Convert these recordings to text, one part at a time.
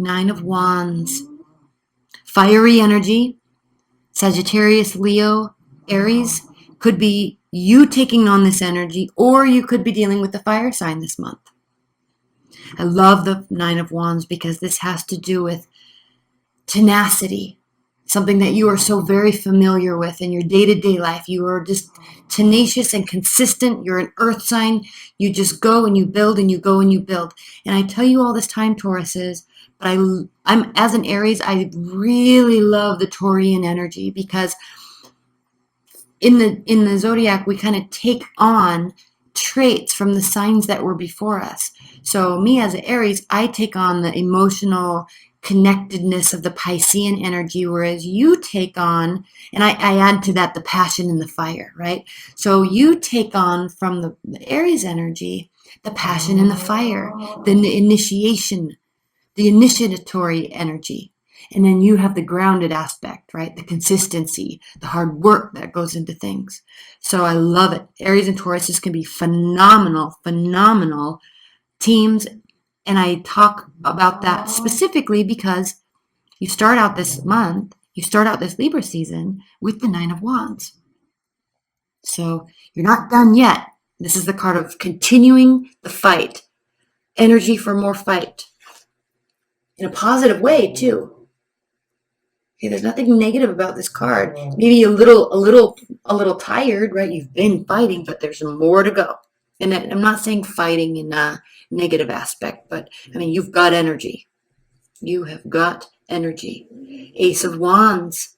Nine of Wands. Fiery energy. Sagittarius, Leo, Aries. Could be you taking on this energy, or you could be dealing with the fire sign this month. I love the Nine of Wands because this has to do with tenacity, something that you are so very familiar with in your day-to-day life. You are just tenacious and consistent. You're an earth sign. You just go and you build and you go and you build. And I tell you all this time, Tauruses, but I'm as an Aries, I really love the Taurian energy because in the zodiac, we kind of take on traits from the signs that were before us. So me as an Aries, I take on the emotional connectedness of the Piscean energy, whereas you take on, and I add to that the passion and the fire, right? So you take on from the Aries energy, the passion and the fire, then the initiation, the initiatory energy. And then you have the grounded aspect, right? The consistency, the hard work that goes into things. So I love it. Aries and Tauruses can be phenomenal, phenomenal teams. And I talk about that specifically because you start out this month, you start out this Libra season with the Nine of Wands. So you're not done yet. This is the card of continuing the fight. Energy for more fight. In a positive way, too. Okay, there's nothing negative about this card. Maybe a little tired, right? You've been fighting, but there's more to go. And I'm not saying fighting in a negative aspect, but I mean, you've got energy. You have got energy. Ace of Wands.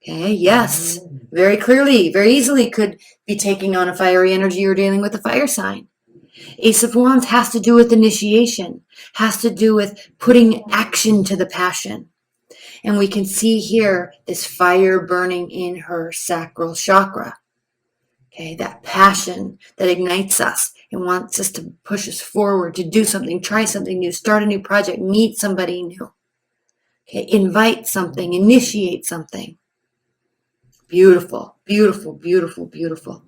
Okay, yes, very clearly, very easily could be taking on a fiery energy or dealing with a fire sign. Ace of Wands has to do with initiation, has to do with putting action to the passion. And we can see here this fire burning in her sacral chakra. Okay, that passion that ignites us and wants us to push us forward, to do something, try something new, start a new project, meet somebody new. Okay, invite something, initiate something. Beautiful, beautiful, beautiful, beautiful.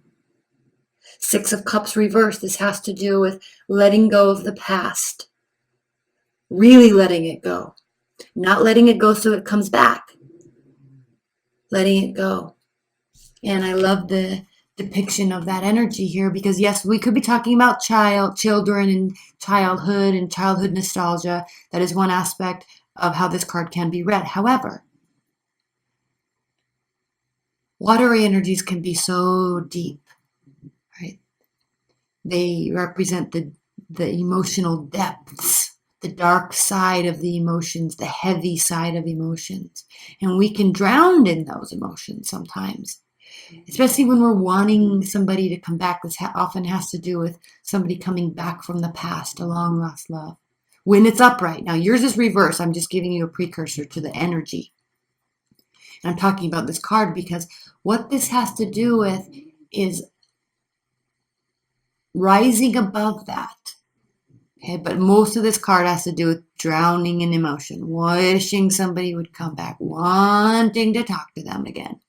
Six of Cups reversed. This has to do with letting go of the past. Really letting it go. Not letting it go so it comes back. Letting it go. And I love the depiction of that energy here because, yes, we could be talking about children and childhood nostalgia. That is one aspect of how this card can be read. However, watery energies can be so deep, right? They represent the emotional depths, the dark side of the emotions, the heavy side of emotions. And we can drown in those emotions sometimes, especially when we're wanting somebody to come back. This often has to do with somebody coming back from the past, a long lost love. When it's upright. Now, yours is reverse. I'm just giving you a precursor to the energy. And I'm talking about this card because what this has to do with is rising above that. Okay, but most of this card has to do with drowning in emotion, wishing somebody would come back, wanting to talk to them again,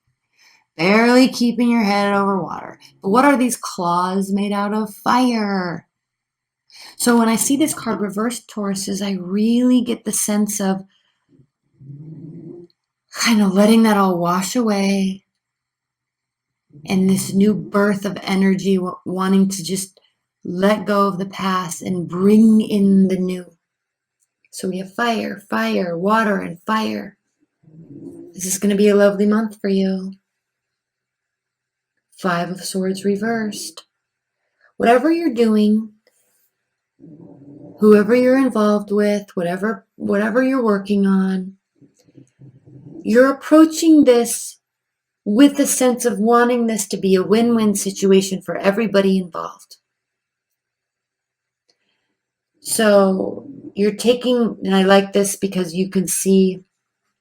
barely keeping your head over water. But what are these claws made out of? Fire. So when I see this card reversed, Tauruses, I really get the sense of kind of letting that all wash away and this new birth of energy, wanting to just let go of the past and bring in the new. So we have fire, fire, water, and fire. This is going to be a lovely month for you. Five of Swords reversed. Whatever you're doing, whoever you're involved with, whatever you're working on, you're approaching this with a sense of wanting this to be a win-win situation for everybody involved. So you're taking, and I like this because you can see,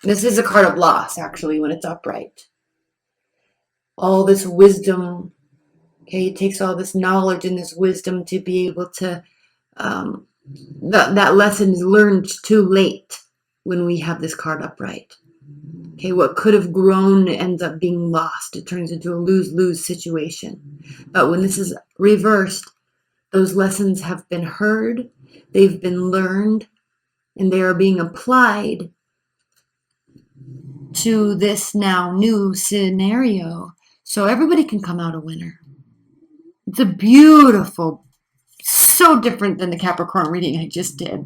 this is a card of loss actually when it's upright. All this wisdom, okay, it takes all this knowledge and this wisdom to be able to, that lesson is learned too late when we have this card upright. Okay, what could have grown ends up being lost. It turns into a lose-lose situation. But when this is reversed, those lessons have been heard, they've been learned, and they are being applied to this now new scenario, so everybody can come out a winner. It's a beautiful, so different than the Capricorn reading I just did.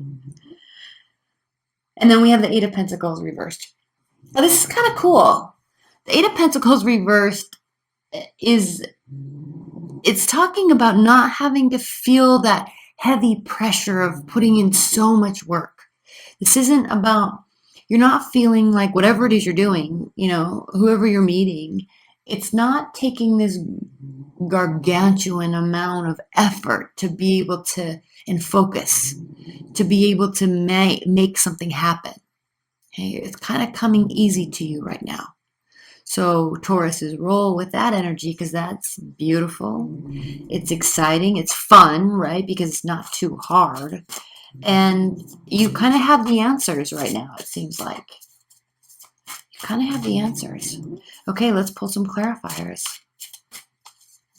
And then we have the Eight of Pentacles reversed. Now this is kind of cool. The Eight of Pentacles reversed it's talking about not having to feel that heavy pressure of putting in so much work. This isn't about, you're not feeling like whatever it is you're doing, whoever you're meeting, it's not taking this gargantuan amount of effort to be able to, and focus, to be able to make something happen. Okay? It's kind of coming easy to you right now. So Taurus's roll with that energy, because that's beautiful. It's exciting. It's fun, right? Because it's not too hard. And you kind of have the answers right now, it seems like. You kind of have the answers. Okay, let's pull some clarifiers.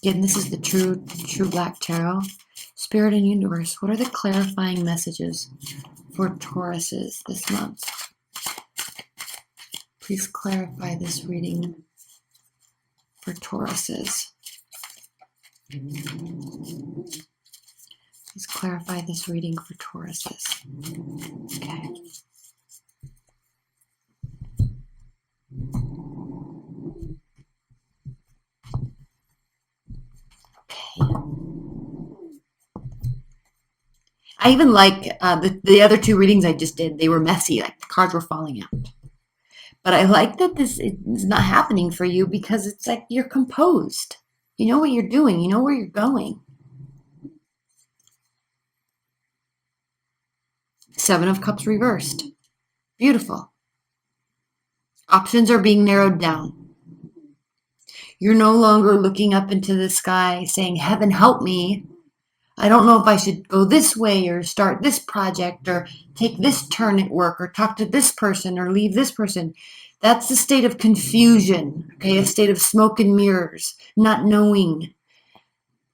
Again, this is the True Black Tarot. Spirit and Universe, what are the clarifying messages for Tauruses this month? Please clarify this reading for Tauruses. Please clarify this reading for Tauruses. Okay. I even like the other two readings I just did. They were messy, like the cards were falling out. But I like that this is not happening for you because it's like you're composed. You know what you're doing. You know where you're going. Seven of Cups reversed. Beautiful. Options are being narrowed down. You're no longer looking up into the sky saying, heaven help me. I don't know if I should go this way or start this project or take this turn at work or talk to this person or leave this person. That's a state of confusion, okay? A state of smoke and mirrors, not knowing.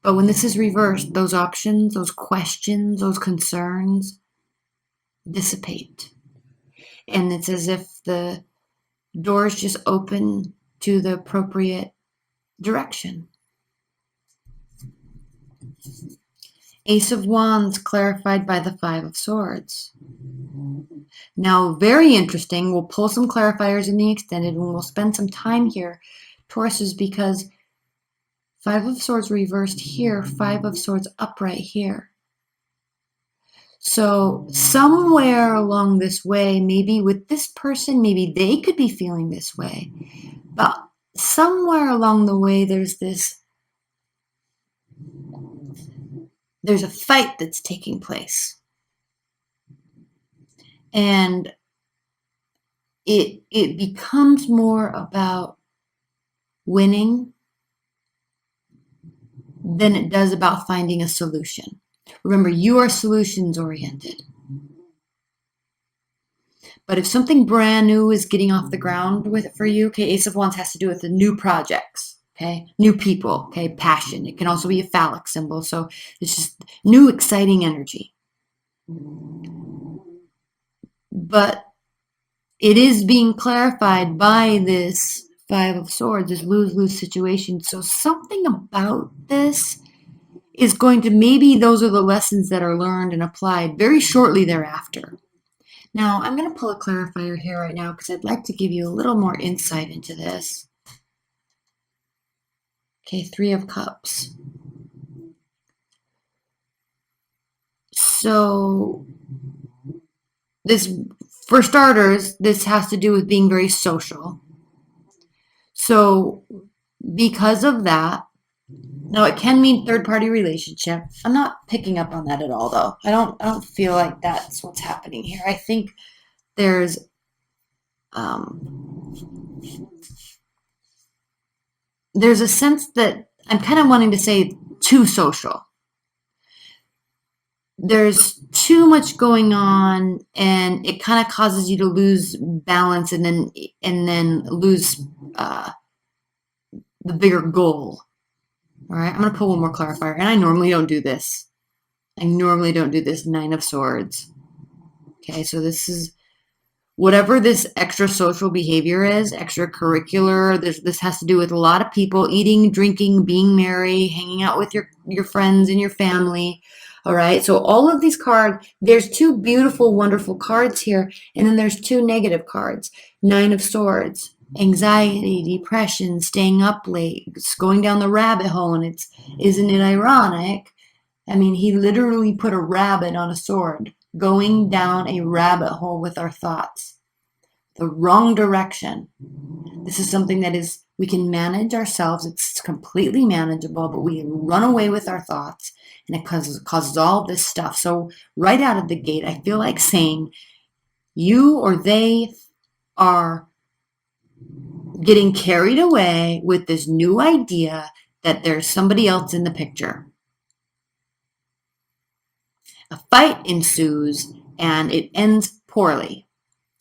But when this is reversed, those options, those questions, those concerns dissipate. And it's as if the doors just open to the appropriate direction. Ace of Wands clarified by the Five of Swords. Now, very interesting. We'll pull some clarifiers in the extended and we'll spend some time here, Tauruses, because Five of Swords reversed here, Five of Swords upright here. So somewhere along this way, maybe with this person, maybe they could be feeling this way. But somewhere along the way, there's a fight that's taking place. And it becomes more about winning than it does about finding a solution. Remember, you are solutions oriented. But if something brand new is getting off the ground with it for you, okay, Ace of Wands has to do with the new projects, okay, new people, okay, passion. It can also be a phallic symbol, so it's just new, exciting energy. But it is being clarified by this Five of Swords, this lose-lose situation. So something about this is going to, maybe those are the lessons that are learned and applied very shortly thereafter. Now, I'm going to pull a clarifier here right now because I'd like to give you a little more insight into this. Okay, Three of Cups. So this, for starters, this has to do with being very social. So because of that, now it can mean third-party relationship. I'm not picking up on that at all, though. I don't feel like that's what's happening here. I think there's a sense that I'm kind of wanting to say too social. There's too much going on, and it kind of causes you to lose balance, and then lose the bigger goal. All right, I'm going to pull one more clarifier, and I normally don't do this. Nine of Swords. Okay, so this is whatever this extra social behavior is, extracurricular. This has to do with a lot of people eating, drinking, being merry, hanging out with your friends and your family. All right, so all of these cards, there's two beautiful, wonderful cards here, and then there's two negative cards. Nine of Swords, anxiety, depression, staying up late, going down the rabbit hole, and isn't it ironic? I mean, he literally put a rabbit on a sword, going down a rabbit hole with our thoughts. The wrong direction. This is something that we can manage ourselves. It's completely manageable, but we run away with our thoughts, and it causes all this stuff. So right out of the gate, I feel like saying you or they are getting carried away with this new idea that there's somebody else in the picture. A fight ensues, and it ends poorly.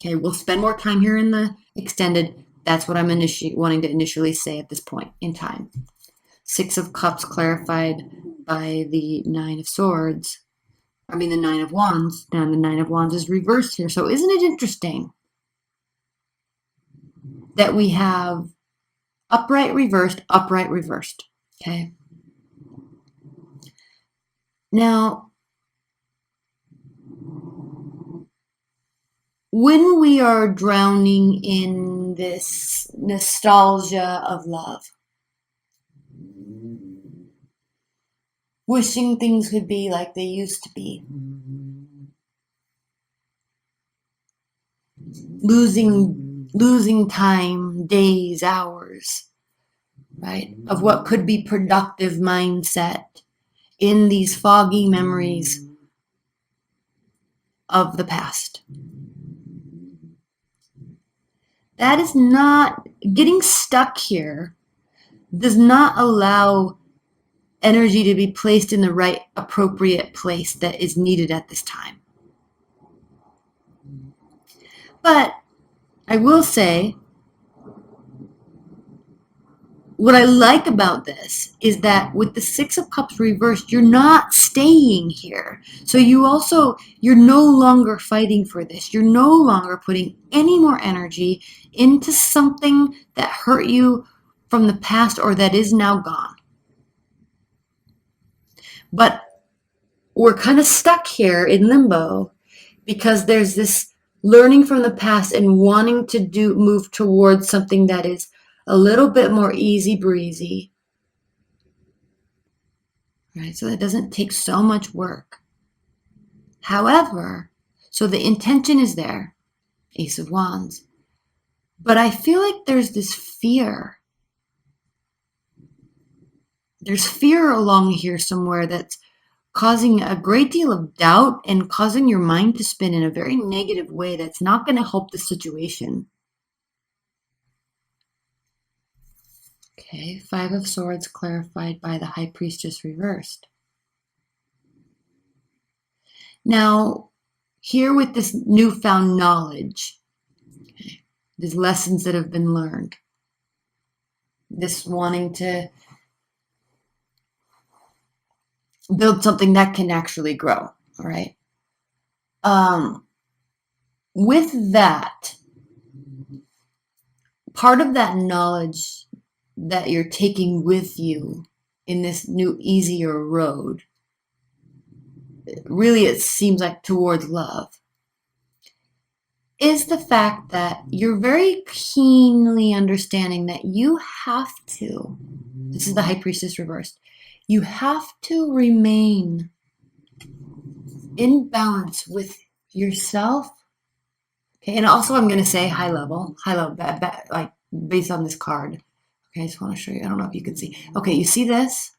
Okay, we'll spend more time here in the extended. That's what I'm wanting to initially say at this point in time. Six of Cups clarified by the Nine of Swords. I mean the Nine of Wands. Now the Nine of Wands is reversed here. So isn't it interesting that we have upright, reversed, upright, reversed? Okay. Now, when we are drowning in this nostalgia of love, wishing things could be like they used to be, losing time, days, hours, right, of what could be productive mindset in these foggy memories of the past. That is not, getting stuck here does not allow energy to be placed in the right appropriate place that is needed at this time. But I will say, what I like about this is that with the Six of Cups reversed, you're not staying here. So you're no longer fighting for this. You're no longer putting any more energy into something that hurt you from the past or that is now gone. But we're kind of stuck here in limbo because there's this learning from the past and wanting to move towards something that is a little bit more easy breezy, right? So that doesn't take so much work. However, so the intention is there, Ace of Wands, but I feel like there's this fear. There's fear along here somewhere that's causing a great deal of doubt and causing your mind to spin in a very negative way that's not going to help the situation. Okay, Five of Swords clarified by the High Priestess reversed. Now, here with this newfound knowledge, okay, these lessons that have been learned, this wanting to build something that can actually grow, all right? With that, part of that knowledge that you're taking with you in this new, easier road, really it seems like towards love, is the fact that you're very keenly understanding that you have to, this is the High Priestess reversed, you have to remain in balance with yourself. Okay, and also I'm going to say high level, like based on this card. Okay, I just want to show you. I don't know if you can see. Okay, you see this?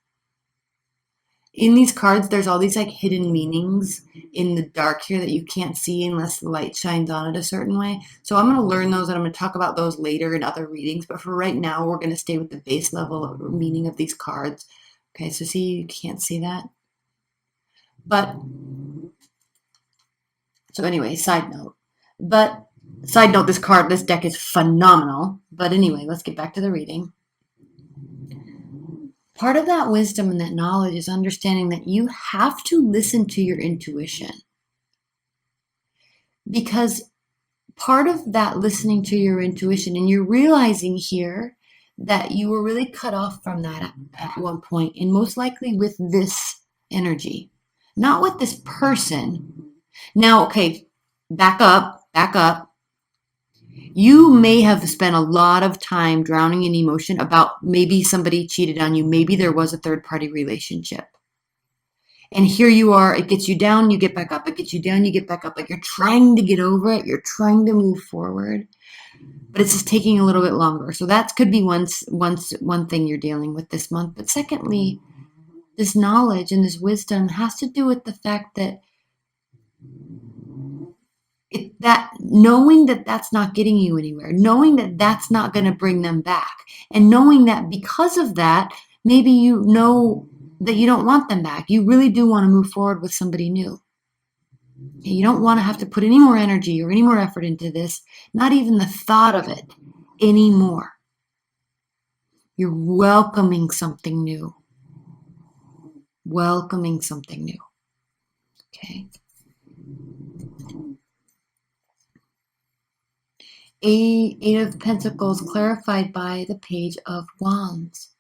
In these cards, there's all these like hidden meanings in the dark here that you can't see unless the light shines on it a certain way. So I'm going to learn those and I'm going to talk about those later in other readings. But for right now, we're going to stay with the base level of meaning of these cards. Okay, so see, you can't see that. But, so anyway, side note, this deck is phenomenal. But anyway, let's get back to the reading. Part of that wisdom and that knowledge is understanding that you have to listen to your intuition. because part of that listening to your intuition, and you're realizing here that you were really cut off from that at one point, and most likely with this energy, not with this person. Now, okay, back up, back up. You may have spent a lot of time drowning in emotion about maybe somebody cheated on you, maybe there was a third party relationship. And here you are, it gets you down, you get back up, it gets you down, you get back up. Like you're trying to get over it, you're trying to move forward, but it's just taking a little bit longer. So that could be one thing you're dealing with this month. But secondly, this knowledge and this wisdom has to do with the fact that that knowing that that's not getting you anywhere, knowing that that's not going to bring them back, and knowing that because of that, maybe you know that you don't want them back. You really do want to move forward with somebody new. You don't want to have to put any more energy or any more effort into this, not even the thought of it anymore. You're welcoming something new. Welcoming something new. Okay. Eight of Pentacles clarified by the Page of Wands.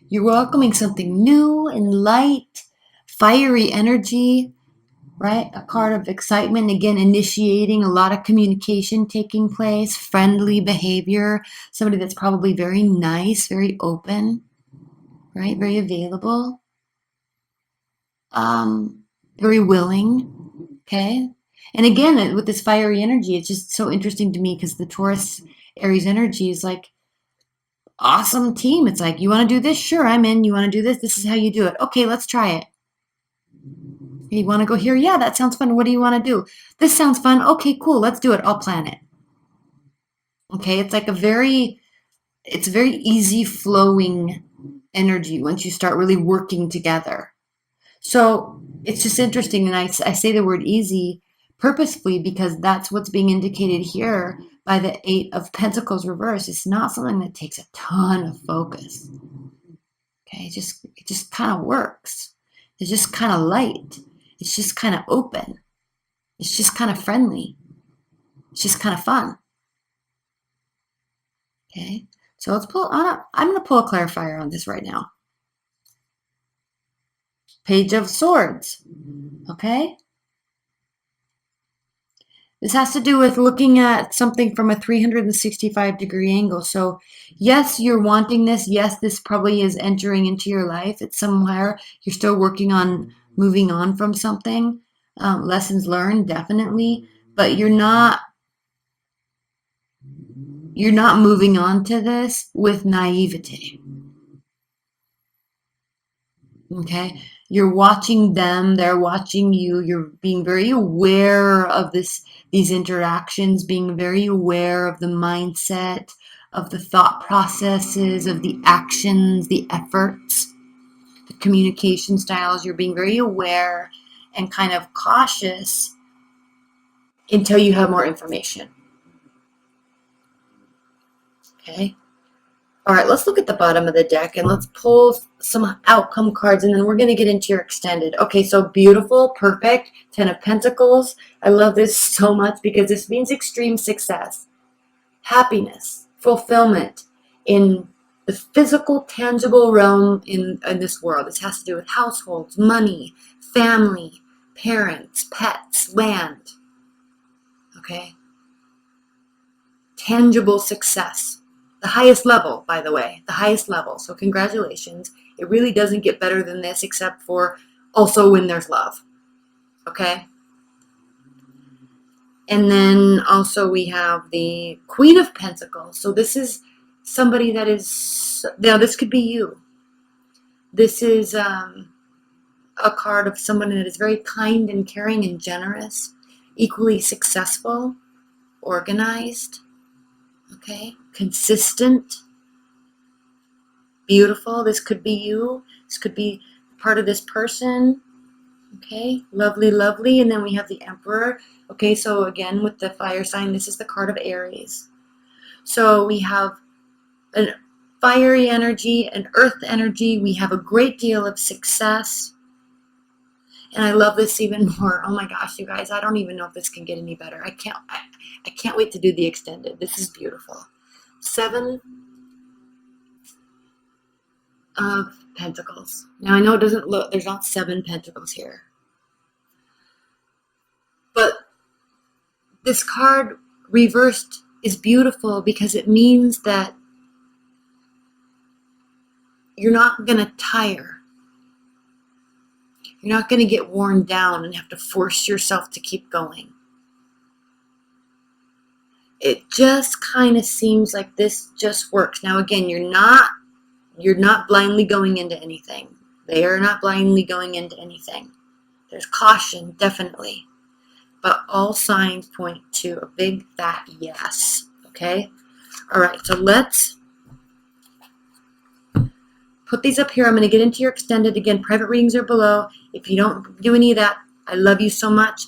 You're welcoming something new and light, fiery energy, right? A card of excitement, again, initiating a lot of communication taking place, friendly behavior, somebody that's probably very nice, very open, right? Very available, very willing, okay? And again, with this fiery energy, it's just so interesting to me because the Taurus Aries energy is like, awesome team. It's like, you want to do this? Sure, I'm in. You want to do this? This is how you do it. Okay, let's try it. You want to go here? Yeah, that sounds fun. What do you want to do? This sounds fun. Okay, cool. Let's do it. I'll plan it. Okay, it's like it's a very easy flowing energy once you start really working together. So it's just interesting. And I say the word easy purposefully because that's what's being indicated here by the Eight of Pentacles reverse. It's not something that takes a ton of focus. Okay, it just kind of works. It's just kind of light. It's just kind of open. It's just kind of friendly. It's just kind of fun. Okay, so let's pull on. I'm going to pull a clarifier on this right now. Page of Swords. Okay. This has to do with looking at something from a 365-degree angle. So yes, you're wanting this. Yes, this probably is entering into your life. It's somewhere you're still working on moving on from something. Lessons learned, definitely. But you're not moving on to this with naivete. Okay? You're watching them, they're watching you. You're being very aware of these interactions, being very aware of the mindset, of the thought processes, of the actions, the efforts, the communication styles. You're being very aware and kind of cautious until you have more information. Okay? All right, let's look at the bottom of the deck and let's pull some outcome cards and then we're going to get into your extended. Okay, so beautiful, perfect, 10 of Pentacles. I love this so much because this means extreme success, happiness, fulfillment in the physical, tangible realm in this world. This has to do with households, money, family, parents, pets, land. Okay? Tangible success. The highest level, by the way, the highest level. So congratulations. It really doesn't get better than this except for also when there's love. Okay? And then also we have the Queen of Pentacles. So this is somebody that is, now this could be you. This is a card of someone that is very kind and caring and generous, equally successful, organized, okay, consistent, beautiful. This could be you. This could be part of this person. Okay, lovely, lovely. And then we have the Emperor. Okay, so again, with the fire sign, this is the card of Aries. So we have a fiery energy, an earth energy. We have a great deal of success. And I love this even more. Oh my gosh, you guys, I don't even know if this can get any better. I can't wait to do the extended. This is beautiful. 7 of Pentacles. Now I know it doesn't look, there's not 7 pentacles here. But this card reversed is beautiful because it means that you're not going to tire. You're not going to get worn down and have to force yourself to keep going. It just kind of seems like this just works. Now again, you're not blindly going into anything. They are not blindly going into anything. There's caution, definitely. But all signs point to a big fat yes. Okay? All right, so let's put these up here. I'm going to get into your extended. Again, private readings are below. If you don't do any of that, I love you so much.